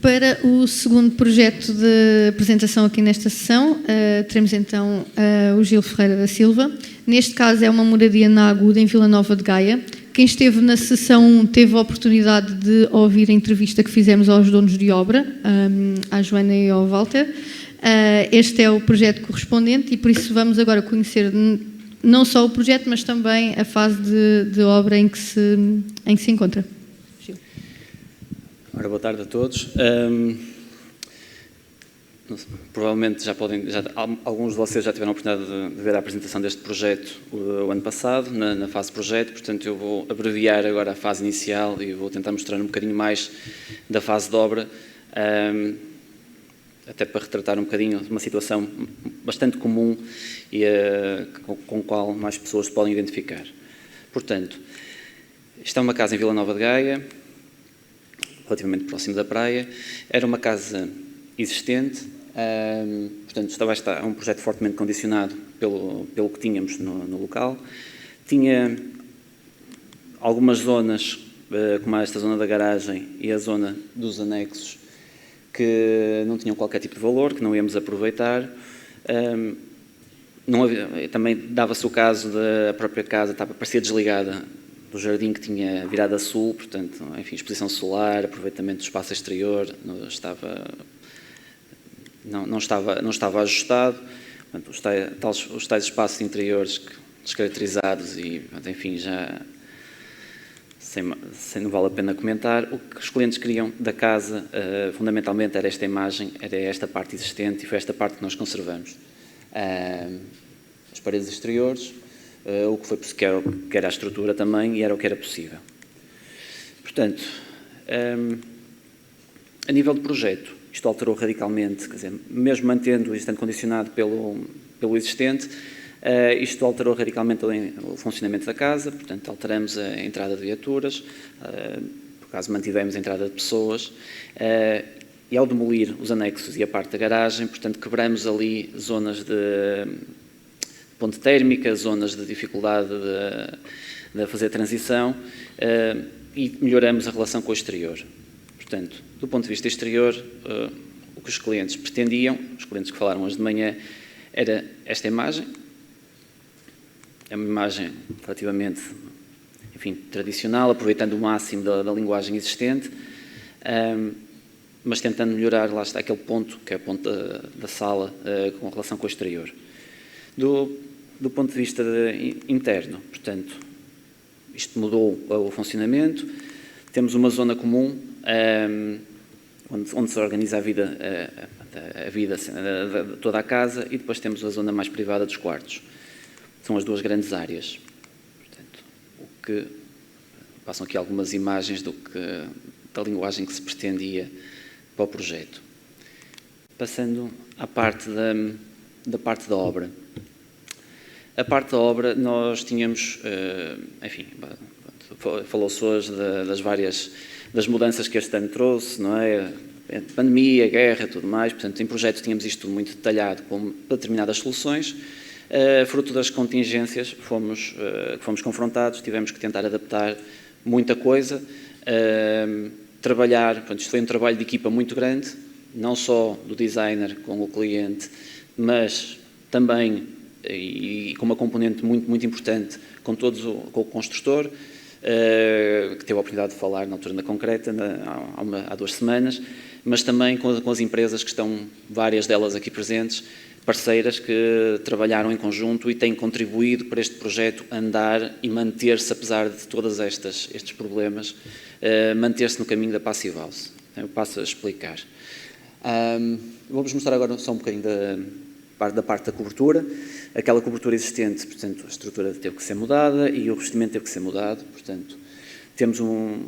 Para o segundo projeto de apresentação aqui nesta sessão, teremos então o Gil Ferreira da Silva. Neste caso é uma moradia na Aguda, em Vila Nova de Gaia. Quem esteve na sessão 1 teve a oportunidade de ouvir a entrevista que fizemos aos donos de obra, à Joana e ao Walter. Este é o projeto correspondente e por isso vamos agora conhecer não só o projeto, mas também a fase de obra em que se encontra. Ora, boa tarde a todos. Provavelmente alguns de vocês já tiveram a oportunidade de ver a apresentação deste projeto o ano passado, na fase de projeto, portanto eu vou abreviar agora a fase inicial e vou tentar mostrar um bocadinho mais da fase de obra, até para retratar um bocadinho uma situação bastante comum e com a qual mais pessoas se podem identificar. Portanto, isto é uma casa em Vila Nova de Gaia, relativamente próximo da praia. Era uma casa existente, portanto é um projeto fortemente condicionado pelo que tínhamos no local. Tinha algumas zonas, como esta zona da garagem e a zona dos anexos, que não tinham qualquer tipo de valor, que não íamos aproveitar. Também dava-se o caso da própria casa, parecia desligada do jardim, que tinha virado a sul, portanto, enfim, exposição solar, aproveitamento do espaço exterior, não estava ajustado. Portanto, os tais espaços interiores descaracterizados e, enfim, já não vale a pena comentar. O que os clientes queriam da casa, fundamentalmente, era esta imagem, era esta parte existente e foi esta parte que nós conservamos. As paredes exteriores, o que foi que era a estrutura também e era o que era possível. Portanto, a nível de projeto, isto alterou radicalmente, quer dizer, mesmo mantendo e estando condicionado pelo existente, isto alterou radicalmente o funcionamento da casa, portanto alteramos a entrada de viaturas, por acaso mantivemos a entrada de pessoas, e ao demolir os anexos e a parte da garagem, portanto quebramos ali zonas de ponte térmica, zonas de dificuldade de fazer a transição e melhoramos a relação com o exterior. Portanto, do ponto de vista exterior, o que os clientes pretendiam, os clientes que falaram hoje de manhã, era esta imagem. É uma imagem relativamente, enfim, tradicional, aproveitando o máximo da linguagem existente, mas tentando melhorar, lá está, aquele ponto, que é o ponto da sala, com relação com o exterior. Do ponto de vista interno, portanto, isto mudou o funcionamento. Temos uma zona comum, onde se organiza a vida de toda a casa, e depois temos a zona mais privada dos quartos. São as duas grandes áreas. Portanto, passam aqui algumas imagens da linguagem que se pretendia para o projeto. Passando à parte da parte da obra. A parte da obra, nós tínhamos, enfim, falou-se hoje das mudanças que este ano trouxe, não é? Pandemia, guerra, tudo mais. Portanto, em projeto tínhamos isto tudo muito detalhado para determinadas soluções. Fruto das contingências que fomos confrontados, tivemos que tentar adaptar muita coisa, trabalhar, portanto, isto foi um trabalho de equipa muito grande, não só do designer com o cliente, mas também, e com uma componente muito, muito importante, com o construtor, que teve a oportunidade de falar na altura da concreta, há 2 semanas, mas também com as empresas que estão, várias delas aqui presentes, parceiras que trabalharam em conjunto e têm contribuído para este projeto andar e manter-se, apesar de todos estes problemas, manter-se no caminho da Passive House. Eu passo a explicar. Vou-vos mostrar agora só um bocadinho da parte da cobertura. Aquela cobertura existente, portanto, a estrutura teve que ser mudada e o revestimento teve que ser mudado. Portanto, temos um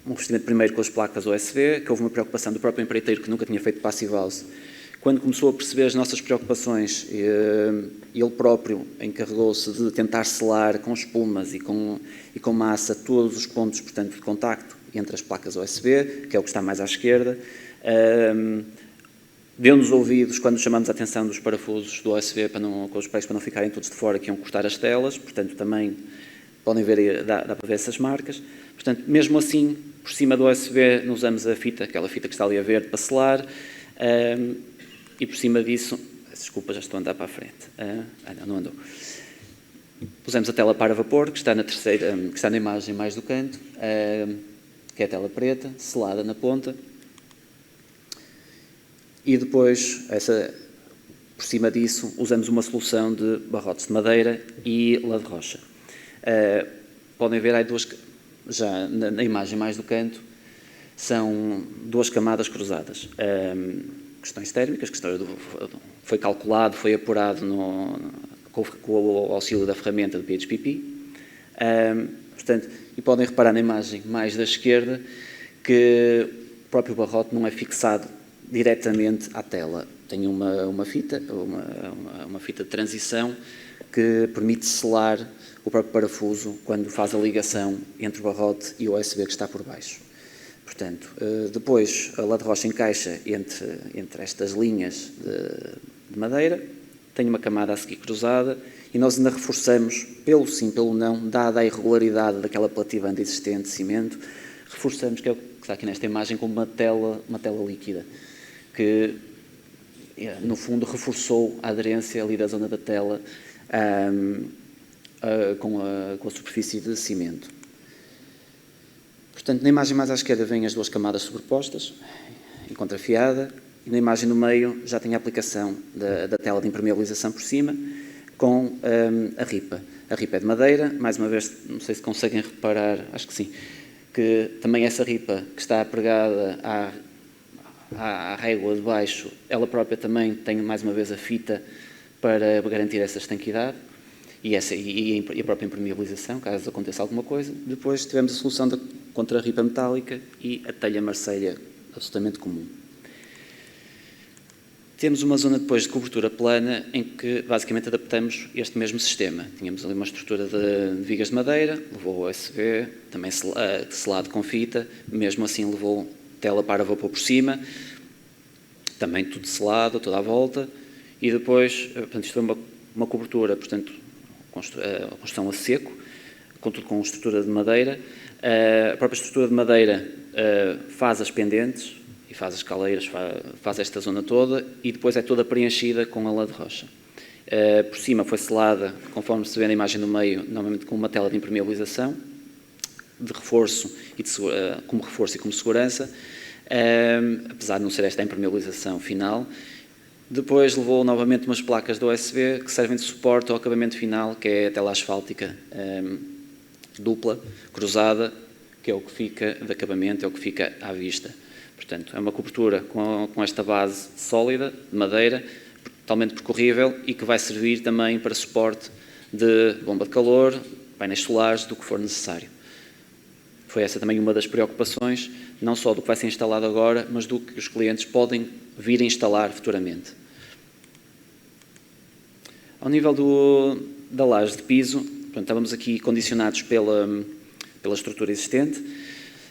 revestimento primeiro com as placas OSB, que houve uma preocupação do próprio empreiteiro que nunca tinha feito Passive House. Quando começou a perceber as nossas preocupações, ele próprio encarregou-se de tentar selar com espumas e com massa todos os pontos, portanto, de contacto entre as placas OSB, que é o que está mais à esquerda. Deu-nos ouvidos quando chamamos a atenção dos parafusos do OSB com os pregos para não ficarem todos de fora, que iam cortar as telas, portanto também podem ver, dá para ver essas marcas. Portanto, mesmo assim, Por cima do OSB usamos a fita, aquela fita que está ali a verde, para selar, e por cima disso, desculpa, já estou a andar para a frente, não andou. Pusemos a tela para vapor, que está que está na imagem mais do canto, que é a tela preta, selada na ponta, e depois, por cima disso, usamos uma solução de barrotes de madeira e lã de rocha. Podem ver, há duas, já na imagem mais do canto, são duas camadas cruzadas. Questões térmicas, foi calculado, foi apurado com o auxílio da ferramenta do PHPP. Portanto, e podem reparar na imagem mais da esquerda que o próprio barrote não é fixado diretamente à tela. Tem uma fita de transição que permite selar o próprio parafuso quando faz a ligação entre o barrote e o USB que está por baixo. Portanto, depois a lã de rocha encaixa entre estas linhas de madeira, tem uma camada a seguir cruzada e nós ainda reforçamos, pelo sim, pelo não, dada a irregularidade daquela plativanda existente de cimento, reforçamos, que é o que está aqui nesta imagem, com uma tela líquida, que no fundo reforçou a aderência ali da zona da tela com a superfície de cimento. Portanto, na imagem mais à esquerda vêm as duas camadas sobrepostas, em contrafiada, e na imagem no meio já tem a aplicação da tela de impermeabilização por cima, com a ripa. A ripa é de madeira, mais uma vez, não sei se conseguem reparar, acho que sim, que também essa ripa que está pregada à régua de baixo, ela própria também tem mais uma vez a fita para garantir essa estanquidade e a própria impermeabilização, caso aconteça alguma coisa. Depois tivemos a solução contra a ripa metálica e a telha marselha absolutamente comum. Temos uma zona depois de cobertura plana em que basicamente adaptamos este mesmo sistema. Tínhamos ali uma estrutura de vigas de madeira, levou o USB, também selado com fita, mesmo assim levou tela para vapor por cima, também tudo selado, toda à volta, e depois, portanto, isto foi uma cobertura, portanto, a construção a seco, contudo com estrutura de madeira. A própria estrutura de madeira faz as pendentes e faz as caleiras, faz esta zona toda e depois é toda preenchida com a lã de rocha. Por cima foi selada, conforme se vê na imagem no meio, normalmente com uma tela de impermeabilização, de reforço como reforço e como segurança, apesar de não ser esta a impermeabilização final. Depois levou novamente umas placas do USB que servem de suporte ao acabamento final, que é a tela asfáltica dupla, cruzada, que é o que fica de acabamento, é o que fica à vista. Portanto, é uma cobertura com esta base sólida, de madeira, totalmente percorrível e que vai servir também para suporte de bomba de calor, painéis solares, do que for necessário. Foi essa também uma das preocupações, não só do que vai ser instalado agora, mas do que os clientes podem vir a instalar futuramente. Ao nível da laje de piso, portanto, estávamos aqui condicionados pela estrutura existente.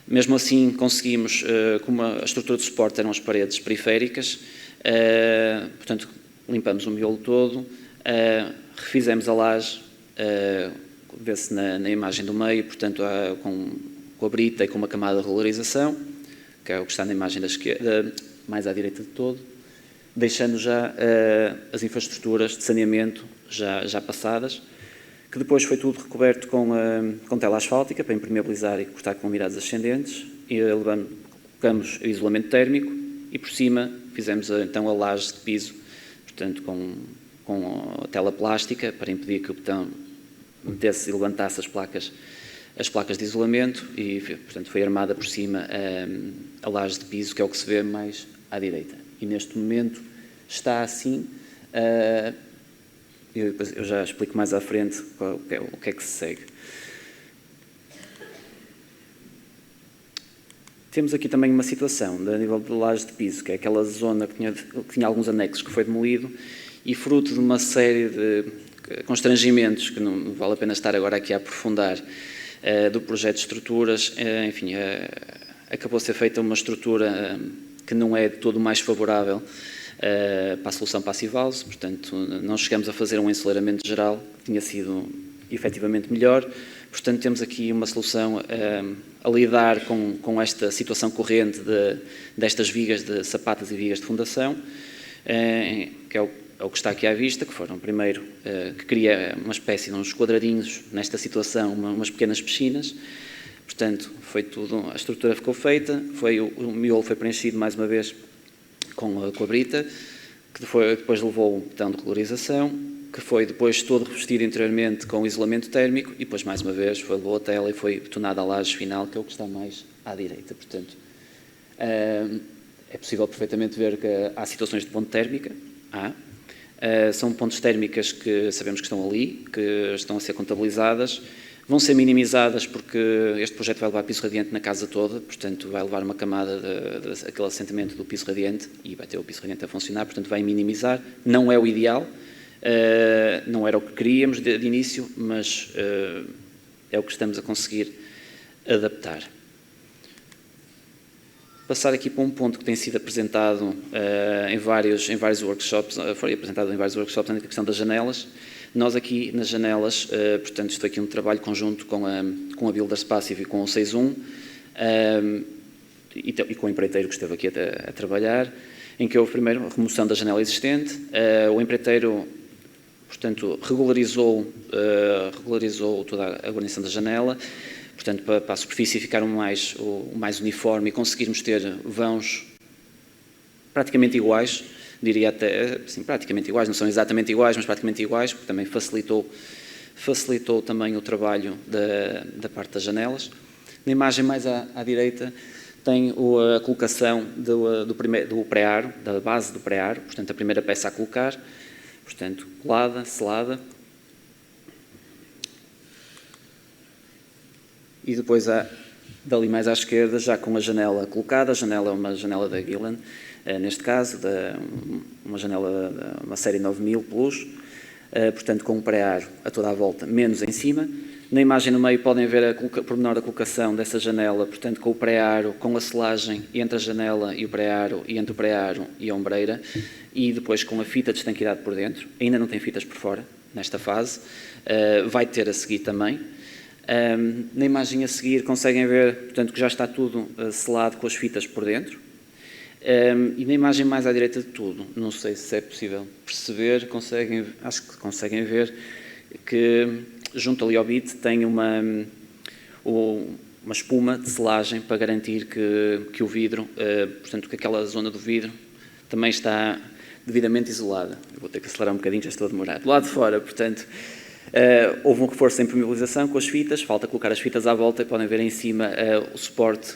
Mesmo assim, conseguimos, como a estrutura de suporte eram as paredes periféricas, portanto, limpamos o miolo todo, refizemos a laje, vê-se na imagem do meio, portanto, com a brita e com uma camada de rolarização, que é o que está na imagem da esquerda, mais à direita de todo, deixando já as infraestruturas de saneamento já passadas, que depois foi tudo recoberto com tela asfáltica para impermeabilizar e cortar com umidades ascendentes, e colocamos isolamento térmico e por cima fizemos então a laje de piso, portanto com a tela plástica para impedir que o betão metesse e levantasse as placas de isolamento e, portanto, foi armada por cima a laje de piso, que é o que se vê mais à direita. E neste momento está assim. Eu já explico mais à frente o que é que se segue. Temos aqui também uma situação a nível de laje de piso, que é aquela zona que tinha alguns anexos que foi demolido e fruto de uma série de constrangimentos, que não vale a pena estar agora aqui a aprofundar, do projeto de estruturas, enfim, acabou a ser feita uma estrutura que não é de todo o mais favorável para a solução Passive House, portanto não chegamos a fazer um ensoleiramento geral que tinha sido efetivamente melhor, por Portanto, temos aqui uma solução a lidar com esta situação corrente destas vigas de sapatas e vigas de fundação, que é o que está aqui à vista, que foram primeiro, que cria uma espécie de uns quadradinhos nesta situação, umas pequenas piscinas. Portanto, foi tudo, a estrutura ficou feita, o miolo foi preenchido mais uma vez com a brita, que depois levou um botão de colorização, que foi depois todo revestido interiormente com isolamento térmico e depois mais uma vez levou a tela e foi betonada a laje final, que é o que está mais à direita. Portanto, é possível perfeitamente ver que há situações de ponte térmica, são pontes térmicas que sabemos que estão ali, que estão a ser contabilizadas, vão ser minimizadas porque este projeto vai levar piso radiante na casa toda, portanto vai levar uma camada aquele assentamento do piso radiante e vai ter o piso radiante a funcionar, portanto vai minimizar. Não é o ideal, não era o que queríamos de início, mas é o que estamos a conseguir adaptar. Passar aqui para um ponto que tem sido apresentado em vários workshops, foi apresentado em vários workshops, a questão das janelas. Nós aqui nas janelas, portanto, isto aqui é um trabalho conjunto com a Builders Passive e com o 6.1 e com o empreiteiro que esteve aqui a trabalhar, em que houve primeiro a remoção da janela existente, o empreiteiro, portanto, regularizou toda a guarnição da janela, portanto, para a superfície ficar o mais uniforme e conseguirmos ter vãos praticamente iguais, diria até, sim, praticamente iguais, não são exatamente iguais, mas praticamente iguais, porque também facilitou também o trabalho da parte das janelas. Na imagem mais à direita tem a colocação do pré-aro, da base do pré-aro, portanto, a primeira peça a colocar, portanto, colada, selada. E depois dali mais à esquerda, já com a janela colocada, a janela é uma janela da Gillen, neste caso, uma série 9000 Plus, portanto com um pré-aro a toda a volta, menos em cima. Na imagem no meio podem ver o pormenor da colocação dessa janela, portanto com o pré-aro, com a selagem entre a janela e o pré-aro, e entre o pré-aro e a ombreira, e depois com a fita de estanqueidade por dentro. Ainda não tem fitas por fora, nesta fase, vai ter a seguir também. Na imagem a seguir conseguem ver, portanto, que já está tudo selado com as fitas por dentro. E na imagem mais à direita de tudo, não sei se é possível perceber, acho que conseguem ver que junto ali ao bit tem uma espuma de selagem para garantir que o vidro, portanto, que aquela zona do vidro também está devidamente isolada. Eu vou ter que acelerar um bocadinho, já estou a demorar. Do lado de fora, portanto, houve um reforço em impermeabilização com as fitas, falta colocar as fitas à volta e podem ver em cima o suporte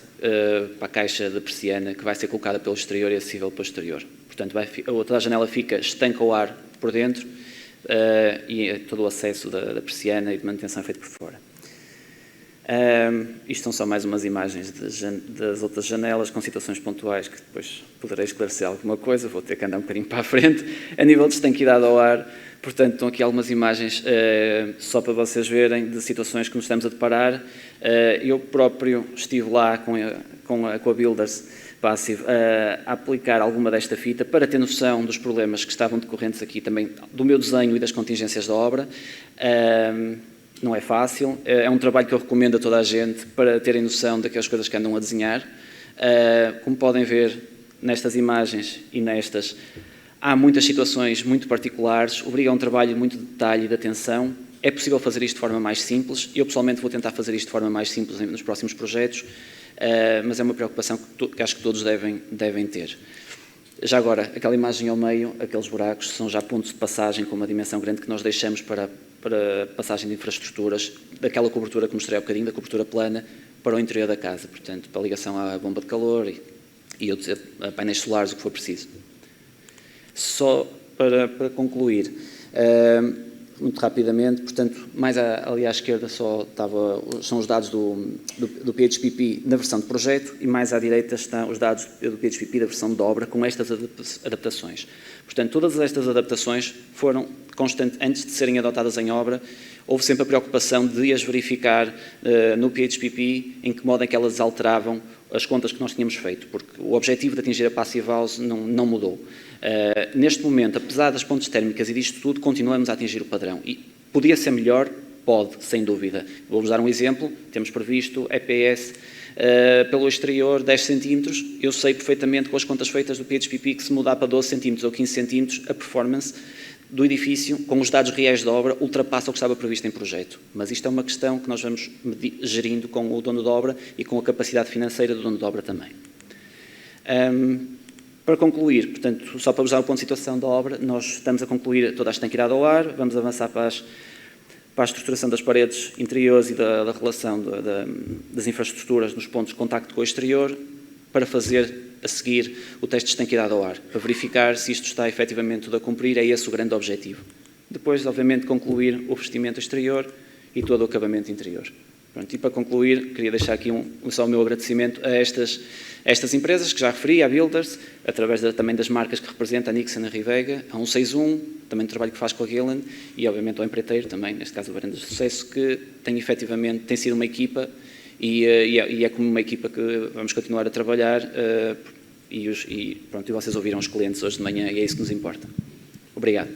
para a caixa de persiana que vai ser colocada pelo exterior e acessível para o exterior. Portanto, toda a janela estanca o ar por dentro e todo o acesso da persiana e de manutenção é feito por fora. Isto são só mais umas imagens das outras janelas com situações pontuais que depois poderei esclarecer alguma coisa, vou ter que andar um bocadinho para a frente. A nível de estanqueidade ao ar, portanto, estão aqui algumas imagens só para vocês verem de situações que nos estamos a deparar. Eu próprio estive lá com a Builders Passive a aplicar alguma desta fita para ter noção dos problemas que estavam decorrentes aqui também do meu desenho e das contingências da obra. Não é fácil, é um trabalho que eu recomendo a toda a gente para terem noção daquelas coisas que andam a desenhar. Como podem ver nestas imagens e nestas, há muitas situações muito particulares, obriga a um trabalho muito de detalhe e de atenção. É possível fazer isto de forma mais simples, eu pessoalmente vou tentar fazer isto de forma mais simples nos próximos projetos, mas é uma preocupação que acho que todos devem ter. Já agora, aquela imagem ao meio, aqueles buracos, são já pontos de passagem com uma dimensão grande que nós deixamos para passagem de infraestruturas, daquela cobertura que mostrei há bocadinho, da cobertura plana, para o interior da casa, portanto, para a ligação à bomba de calor e outros painéis solares, o que for preciso. Só para concluir, muito rapidamente, portanto, mais ali à esquerda são os dados do PHPP na versão de projeto e mais à direita estão os dados do PHPP da versão de obra com estas adaptações. Portanto, todas estas adaptações foram constantes, antes de serem adotadas em obra, houve sempre a preocupação de as verificar no PHPP em que modo é que elas alteravam as contas que nós tínhamos feito, porque o objetivo de atingir a Passive House não mudou. Neste momento, apesar das pontes térmicas e disto tudo, continuamos a atingir o padrão. E podia ser melhor, Pode, sem dúvida. Vou-vos dar um exemplo. Temos previsto EPS pelo exterior 10 centímetros. Eu sei perfeitamente com as contas feitas do PHPP que se mudar para 12 centímetros ou 15 centímetros, a performance do edifício, com os dados reais da obra, ultrapassa o que estava previsto em projeto. Mas isto é uma questão que nós vamos gerindo com o dono de obra e com a capacidade financeira do dono de obra também. Para concluir, portanto, só para vos dar o ponto de situação da obra, nós estamos a concluir toda a estanqueirada ao ar, vamos avançar para a estruturação das paredes interiores e da relação das infraestruturas nos pontos de contacto com o exterior, para fazer a seguir o teste de estanqueidade ao ar, para verificar se isto está efetivamente tudo a cumprir, é esse o grande objetivo. Depois, obviamente, concluir o revestimento exterior e todo o acabamento interior. Pronto, e para concluir, queria deixar aqui só o meu agradecimento a estas empresas que já referi, a Builders, através também das marcas que representa, a Nixon e a Rivega, a 161, também o trabalho que faz com a Gilland e, obviamente, ao empreiteiro também, neste caso o Varandas de Sucesso, que tem sido uma equipa e é como uma equipa que vamos continuar a trabalhar e vocês ouviram os clientes hoje de manhã e é isso que nos importa. Obrigado.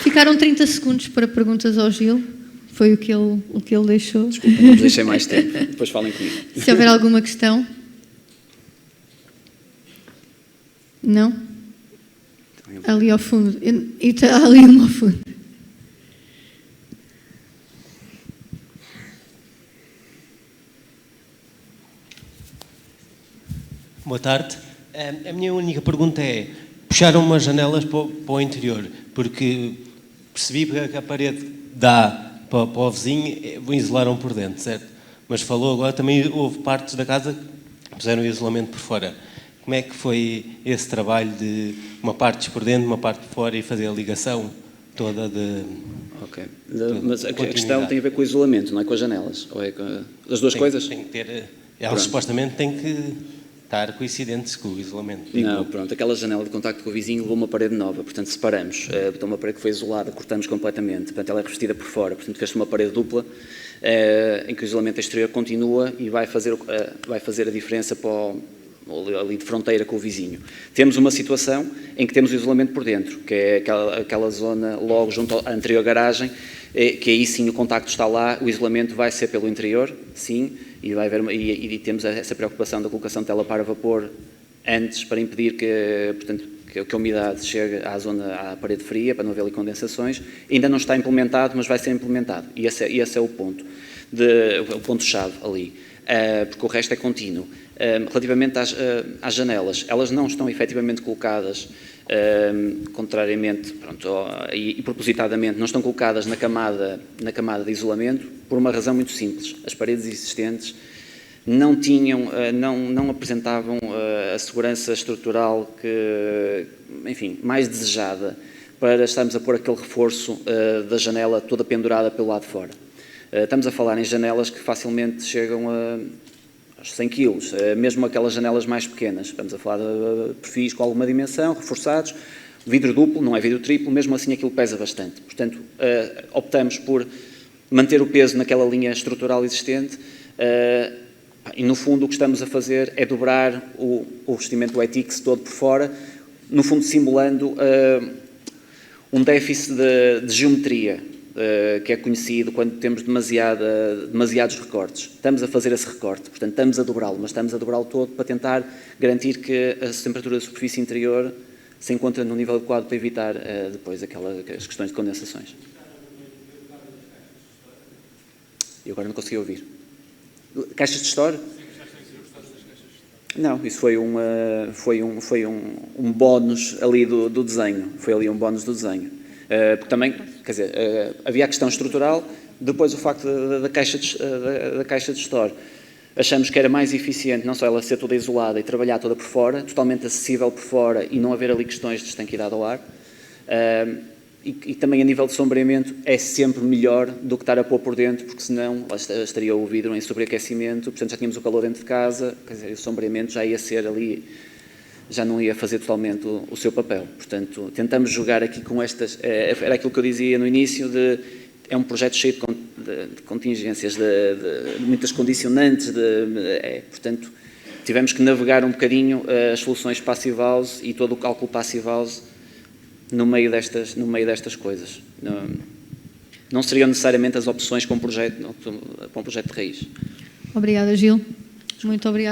Ficaram 30 segundos para perguntas ao Gil. Foi o que ele deixou. Desculpa, não vos deixei mais tempo. Depois falem comigo. Se houver alguma questão. Não? Ali ao fundo. E está ali um ao fundo. Boa tarde. A minha única pergunta é, puxaram umas janelas para o interior, porque percebi que a parede dá para o vizinho, isolaram por dentro, certo? Mas falou agora, também houve partes da casa que puseram o isolamento por fora. Como é que foi esse trabalho de uma parte por dentro, uma parte por fora e fazer a ligação toda de... Ok, mas a questão tem a ver com o isolamento, não é com as janelas? Ou é com as duas coisas? Tem que ter... Elas supostamente têm que estar coincidentes com o isolamento. Não, pronto, aquela janela de contacto com o vizinho levou uma parede nova, portanto separamos. Então uma parede que foi isolada, cortamos completamente, portanto ela é revestida por fora, portanto fez-se uma parede dupla, em que o isolamento exterior continua e vai fazer a diferença ali de fronteira com o vizinho. Temos uma situação em que temos o isolamento por dentro, que é aquela zona logo junto à anterior garagem, que aí sim o contacto está lá, o isolamento vai ser pelo interior, sim, e temos essa preocupação da colocação de tela para vapor antes, para impedir que a umidade chegue à parede fria, para não haver ali condensações. Ainda não está implementado, mas vai ser implementado. E esse é o ponto, o ponto-chave ali, porque o resto é contínuo. Relativamente às janelas, elas não estão efetivamente colocadas, contrariamente e propositadamente, não estão colocadas na camada de isolamento, por uma razão muito simples. As paredes existentes não apresentavam a segurança estrutural mais desejada para estarmos a pôr aquele reforço da janela toda pendurada pelo lado de fora. Estamos a falar em janelas que facilmente chegam aos 100 kg, mesmo aquelas janelas mais pequenas. Estamos a falar de perfis com alguma dimensão, reforçados, vidro duplo, não é vidro triplo, mesmo assim aquilo pesa bastante. Portanto, optamos por manter o peso naquela linha estrutural existente e, no fundo, o que estamos a fazer é dobrar o revestimento do ETIX todo por fora, no fundo simulando um déficit de geometria, que é conhecido quando temos demasiados recortes. Estamos a fazer esse recorte, portanto estamos a dobrá-lo, mas estamos a dobrá-lo todo para tentar garantir que a temperatura da superfície interior se encontra no nível adequado para evitar depois as questões de condensações. E agora não consegui ouvir. Caixas de store? Não, isso foi um bónus ali do desenho. Foi ali um bónus do desenho. Porque também, quer dizer, havia a questão estrutural, depois o facto da caixa de store. Achamos que era mais eficiente não só ela ser toda isolada e trabalhar toda por fora, totalmente acessível por fora e não haver ali questões de estanqueidade ao ar. E também a nível de sombreamento é sempre melhor do que estar a pôr por dentro, porque senão estaria o vidro em sobreaquecimento, portanto já tínhamos o calor dentro de casa, quer dizer, o sombreamento já ia ser ali, já não ia fazer totalmente o seu papel. Portanto, tentamos jogar aqui com estas, era aquilo que eu dizia no início, é um projeto cheio de contingências, de muitas condicionantes, portanto, tivemos que navegar um bocadinho as soluções Passive House e todo o cálculo Passive House no meio destas coisas. Não seriam necessariamente as opções para um projeto de raiz. Obrigada, Gil. Muito obrigada.